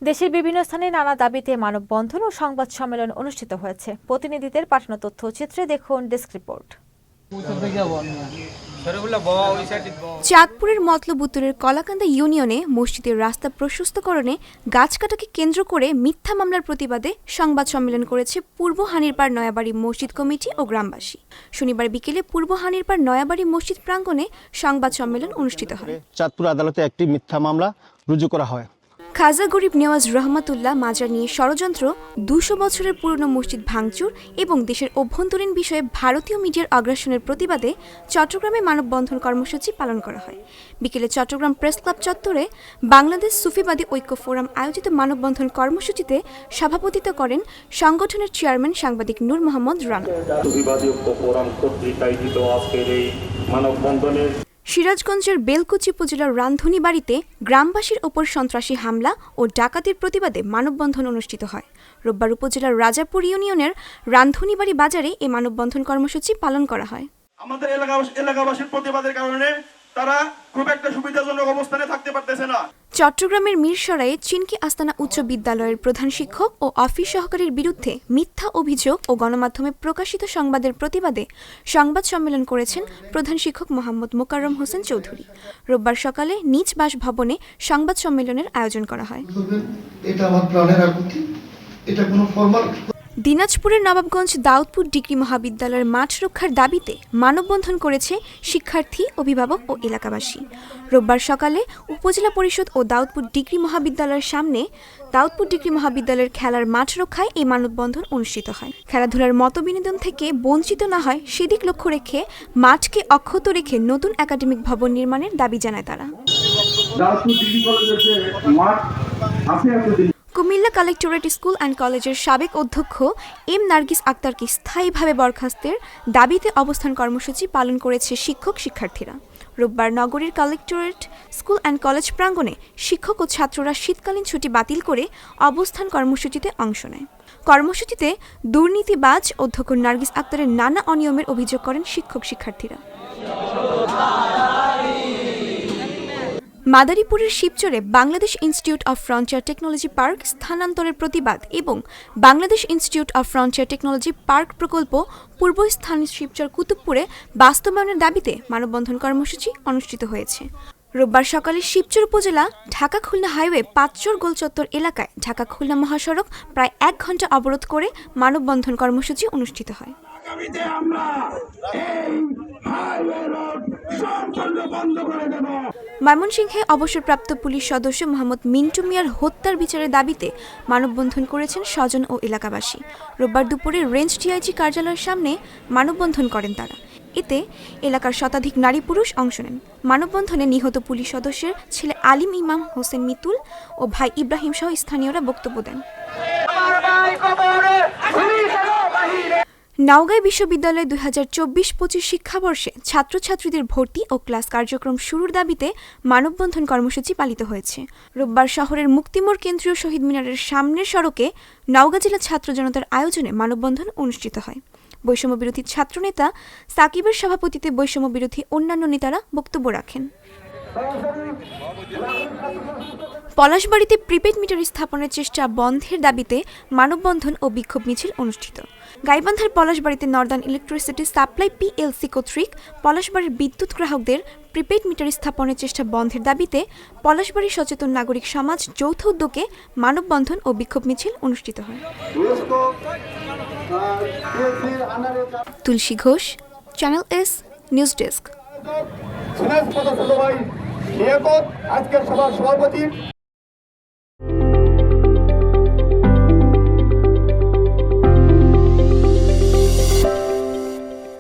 দেশের বিভিন্ন স্থানে নানা দাবিতে মানববন্ধন ও সংবাদ সম্মেলন অনুষ্ঠিত হয়েছে। প্রতিনিধিদের পাঠানো তথ্যচিত্রে দেখুন ডেস্ক রিপোর্ট। চাঁদপুরের মতলব উত্তরের কলাকান্দা ইউনিয়নে মসজিদের রাস্তা প্রশস্তকরণে গাছ কাটাকে কেন্দ্র করে মিথ্যা মামলার প্রতিবাদে সংবাদ সম্মেলন করেছে পূর্ব হানিরপাড় নয়াবাড়ি মসজিদ কমিটি ও গ্রামবাসী। শনিবার বিকেলে পূর্ব হানিরপাড় নয়াবাড়ি মসজিদ প্রাঙ্গণে সংবাদ সম্মেলন অনুষ্ঠিত হয়। চাঁদপুর আদালতে একটি মিথ্যা মামলা রুজু করা হয়। খাজা গরিব নেওয়াজ রহমাতুল্লাহ মাজার নিয়ে ষড়যন্ত্র, ২০০ বছরের পুরনো মসজিদ ভাঙচুর এবং দেশের অভ্যন্তরীণ বিষয়ে ভারতীয় মিডিয়ার আগ্রাসনের প্রতিবাদে চট্টগ্রামে মানববন্ধন কর্মসূচি পালন করা হয়। বিকেলে চট্টগ্রাম প্রেস ক্লাব চত্বরে বাংলাদেশ সুফিবাদী ঐক্য ফোরাম আয়োজিত মানববন্ধন কর্মসূচিতে সভাপতিত্ব করেন সংগঠনের চেয়ারম্যান সাংবাদিক নূর মোহাম্মদ রানা। সিরাজগঞ্জের বেলকুচি উপজেলার রান্ধনী বাড়িতে গ্রামবাসীর ওপর সন্ত্রাসী হামলা ও ডাকাতির প্রতিবাদে মানববন্ধন অনুষ্ঠিত হয়। রোববার উপজেলার রাজাপুর ইউনিয়নের রান্ধনীবাড়ি বাজারে এই মানববন্ধন কর্মসূচি পালন করা হয়। আমাদের এলাকাবাসীর প্রতিবাদের কারণে তারা খুব একটা সুবিধাজনক অবস্থানে থাকতে পারতেছে না। চট্টগ্রামের মিরসরাইয়ে চিনকি আস্তানা উচ্চ বিদ্যালয়ের প্রধান শিক্ষক ও অফিস সহকারীর বিরুদ্ধে মিথ্যা অভিযোগ ও গণমাধ্যমে প্রকাশিত সংবাদের প্রতিবাদে সংবাদ সম্মেলন করেছেন প্রধান শিক্ষক মোহাম্মদ মোকাররম হোসেন চৌধুরী। রোববার সকালে নিজ বাসভবনে সংবাদ সম্মেলনের আয়োজন করা হয়। এটা আমার প্রাণের আকুতি, এটা কোনো ফরমাল। দিনাজপুরের নবাবগঞ্জ দাউদপুর ডিগ্রি মহাবিদ্যালয়ের মাঠ রক্ষার দাবিতে মানববন্ধন করেছে শিক্ষার্থী, অভিভাবক ও এলাকাবাসী। রোববার সকালে উপজেলা পরিষদ ও দাউদপুর ডিগ্রি মহাবিদ্যালয়ের সামনে দাউদপুর ডিগ্রি মহাবিদ্যালয়ের খেলার মাঠ রক্ষায় এই মানববন্ধন অনুষ্ঠিত হয়। খেলাধুলার মতবিনোদন থেকে বঞ্চিত না হয় সেদিক লক্ষ্য রেখে মাঠকে অক্ষত রেখে নতুন একাডেমিক ভবন নির্মাণের দাবি জানায় তারা। কুমিল্লা কালেক্টরেট স্কুল অ্যান্ড কলেজের সাবেক অধ্যক্ষ এম নার্গিস আক্তারকে স্থায়ীভাবে বরখাস্তের দাবিতে অবস্থান কর্মসূচি পালন করেছে শিক্ষক শিক্ষার্থীরা। রোববার নগরীর কালেক্টরেট স্কুল অ্যান্ড কলেজ প্রাঙ্গণে শিক্ষক ও ছাত্ররা শীতকালীন ছুটি বাতিল করে অবস্থান কর্মসূচিতে অংশ নেয়। কর্মসূচিতে দুর্নীতিবাজ অধ্যক্ষ নার্গিস আক্তারের নানা অনিয়মের অভিযোগ করেন শিক্ষক শিক্ষার্থীরা। মাদারীপুরের শিবচরে Bangladesh institute of frontier technology park স্থানান্তরের প্রতিবাদ এবং Bangladesh institute of frontier technology park প্রকল্প পূর্বস্থান শিবচর কুতুবপুরে বাস্তবায়নের দাবিতে মানববন্ধন কর্মসূচি অনুষ্ঠিত হয়েছে। রোববার সকালে শিবচর উপজেলা ঢাকা খুলনা হাইওয়ে পাঁচচর গোলচত্বর এলাকায় ঢাকা খুলনা মহাসড়ক প্রায় ১ ঘণ্টা অবরোধ করে মানববন্ধন কর্মসূচি অনুষ্ঠিত হয়। ময়মনসিংহে অবসরপ্রাপ্ত পুলিশ সদস্য মোহাম্মদ মিন্টু মিয়ার হত্যার বিচারের দাবিতে মানববন্ধন করেছেন স্বজন ও এলাকাবাসী। রোববার দুপুরে রেঞ্জ ডিআইজি কার্যালয়ের সামনে মানববন্ধন করেন তারা। এতে এলাকার শতাধিক নারী পুরুষ অংশ নেন। মানববন্ধনে নিহত পুলিশ সদস্যের ছেলে আলিম ইমাম হোসেন মিতুল ও ভাই ইব্রাহিম সহ স্থানীয়রা বক্তব্য দেন। নওগাঁ বিশ্ববিদ্যালয়ে ২০২৪-২৫ শিক্ষাবর্ষে ছাত্রছাত্রীদের ভর্তি ও ক্লাস কার্যক্রম শুরুর দাবিতে মানববন্ধন কর্মসূচি পালিত হয়েছে। রোববার শহরের মুক্তিমোড় কেন্দ্রীয় শহীদ মিনারের সামনের সড়কে নওগাঁ জেলা ছাত্র জনতার আয়োজনে মানববন্ধন অনুষ্ঠিত হয়। বৈষম্যবিরোধী ছাত্রনেতা সাকিবের সভাপতিত্বে বৈষম্যবিরোধী অন্যান্য নেতারা বক্তব্য রাখেন। পলাশবাড়ীতে প্রিপেড মিটার স্থাপনের চেষ্টা বন্ধের দাবিতে মানববন্ধন ও বিক্ষোভ মিছিল অনুষ্ঠিত। গাইবান্ধার পলাশবাড়ীতে নর্দার্ন ইলেকট্রিসিটি সাপ্লাই পিএলসি কর্তৃক পলাশবাড়ির বিদ্যুৎ গ্রাহকদের প্রিপেড মিটার স্থাপনের চেষ্টা বন্ধের দাবিতে পলাশবাড়ী সচেতন নাগরিক সমাজ যৌথ উদ্যোগে মানববন্ধন ও বিক্ষোভ মিছিল অনুষ্ঠিত হয়। Tulsi Ghosh, channel S, news desk.